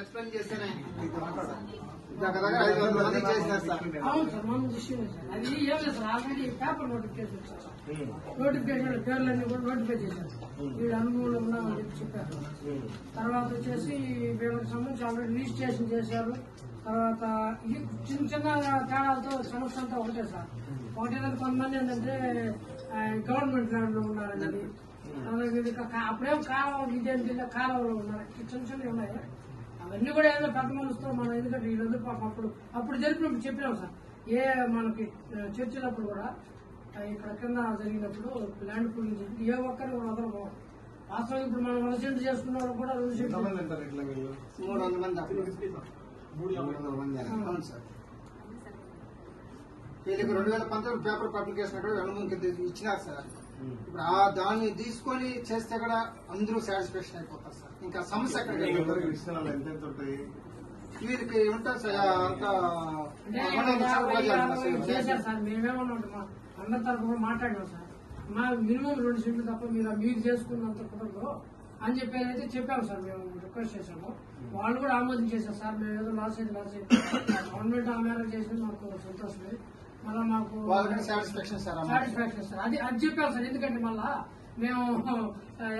Explain చేస్తేనే చేస్తారు sir. అవును సార్, మనం విషయం సార్ అది ఏం లేదు sir. Already paper notification sir, notification పేర్లన్నీ కూడా నోటిఫై చేశారు. వీళ్ళు అనుభవంలో ఉన్నామని చెప్పి చెప్పారు. తర్వాత వచ్చేసి వీళ్ళకి సంబంధించి ఆల్రెడీ రిజిస్ట్రేషన్ చేశారు. తర్వాత చిన్న చిన్న తేడాలతో సమస్య అంతా ఒకటే సార్. ఒకటేదంటే కొంతమంది ఏంటంటే గవర్నమెంట్ ల్యాండ్ లో ఉన్నారని, అప్పుడేం కాలువ ఇదేంటి కాలువలో ఉన్నారు, చిన్న చిన్నవి ఉన్నాయి. అవన్నీ కూడా ఏదో పెద్ద మనసుతో మనం, ఎందుకంటే వీళ్ళందరూ పాపం అప్పుడు జరిపినప్పుడు చెప్పినాం సార్. మనకి చర్చలప్పుడు కూడా ఇక్కడ కింద జరిగినప్పుడు ల్యాండ్ పూలింగ్ చెప్పి ఏ ఒక్కరు వదలము. వాస్తవం ఇప్పుడు మనం 100 సెంట్లు చేసుకున్న వాళ్ళు కూడా 2 సెంట్లు 300 మంది అవును సార్. వీళ్ళకి 2019 పేపర్ పబ్లికేషన్ కూడా వెనుముందు ఇచ్చినారు సార్. ఇప్పుడు దాన్ని తీసుకొని చేస్తే కూడా అందరూ సాటిస్ఫాక్షన్ అయిపోతారు సార్. ఇంకా సమస్య ఎక్కడ వీరికి ఉంటారు సార్. చేశారు సార్. మేమేమన్నా అందరి తరఫున మాట్లాడినాం సార్. మా మినిమం 2 సెంట్లు తప్ప మీరు చేసుకున్నంత కుదరదు అని చెప్పేది అయితే చెప్పాము సార్. మేము రిక్వెస్ట్ చేశాము, వాళ్ళు కూడా ఆమోదించేశారు సార్. మేము ఏదో లాస్ అయింది గవర్నమెంట్ ఆ మేరకు చేసింది మాకు సంతోషమే. మళ్ళీ మాకు సాటిస్ఫాక్షన్ సార్. అది చెప్పాము సార్. ఎందుకంటే మళ్ళా మేము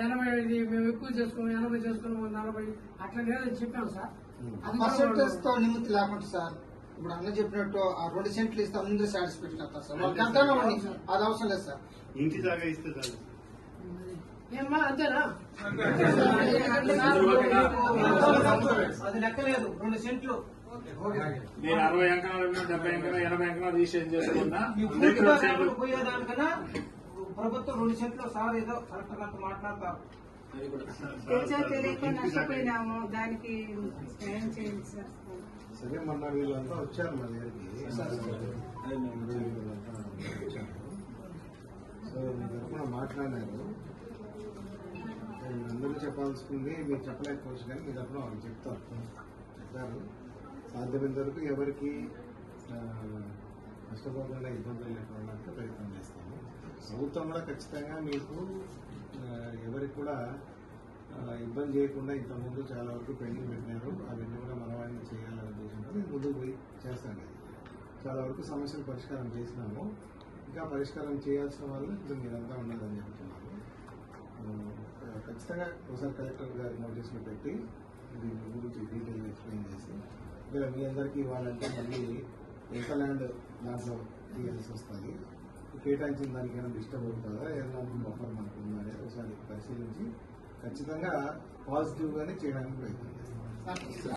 80 మేము ఎక్కువ చేసుకున్నాం, 80 చేసుకున్నాం, 40 అట్లా లేదని చెప్పాము సార్. పర్సెంటేజ్ తో నిమిత్తి లేకుండా సార్. ఇప్పుడు అన్న చెప్పినట్టు ఆ 2 సెంట్లు ఇస్తే అందరూ సాటిస్ఫాక్షన్ అవుతారు సార్. వాళ్ళకి అర్థం అది అవసరం లేదు సార్. ఇంటి దాకా ఇస్తే చాలు. ఏమ్మా అంతేనా? అది లెక్కలేదు. 2 సెంట్లు నేను 60 ఎకరాలు 70 ఎకరాలు 80 ఎకరాలు రిజిస్ట్రేషన్ చేసుకున్నా. పోయేదానికన్నా ప్రభుత్వం 2 సెంట్లు సార్ ఏదో కరెక్ట్ మాట్లాడతారు. తెలియక నష్టపోయినాము, దానికి సాయం చేయండి సార్. సరే, మొన్న వీళ్ళంతా వచ్చారు మా దగ్గరికి. సో మీ తరఫున మాట్లాడారు. అందరూ చెప్పాల్సింది మీరు చెప్పలేకపోవచ్చు, కానీ మీ తరఫున వాళ్ళు చెప్పారు. సాధ్యమైనంత వరకు ఎవరికి నష్టపోకుండా ఇబ్బందులు లేకపోవడానికి ప్రయత్నం చేస్తాము. ప్రభుత్వం కూడా ఖచ్చితంగా మీకు ఎవరికి కూడా ఇబ్బంది చేయకుండా ఇంతకుముందు చాలా వరకు పెండింగ్ పెట్టినారు. అవన్నీ కూడా మనవాడిని చేయాలనే ఉద్దేశంతో మేము ముందుకు పోయి చేస్తాం కదా. చాలా వరకు సమస్యలు పరిష్కారం చేసినాము. ఇంకా పరిష్కారం చేయాల్సిన వాళ్ళు ఇంకా మీరంతా ఉండాలని చెప్తున్నారు. ఖచ్చితంగా ఒకసారి కలెక్టర్ గారి నోటీసులు పెట్టి దీని గురించి డీటెయిల్గా ఎక్స్ప్లెయిన్ చేసి, ఇక్కడ మీ అందరికీ ఇవ్వాలంటే మళ్ళీ ఎంత ల్యాండ్ దాంట్లో తీయాల్సి వస్తుంది, కేటాయించిన దానికైనా డిస్టర్బ్ అవుతుందా, ఏదైనా బఫర్ మనకు ఉందా ఒకసారి పరిశీలించి ఖచ్చితంగా పాజిటివ్ గానే చేయడానికి ప్రయత్నం చేస్తాం.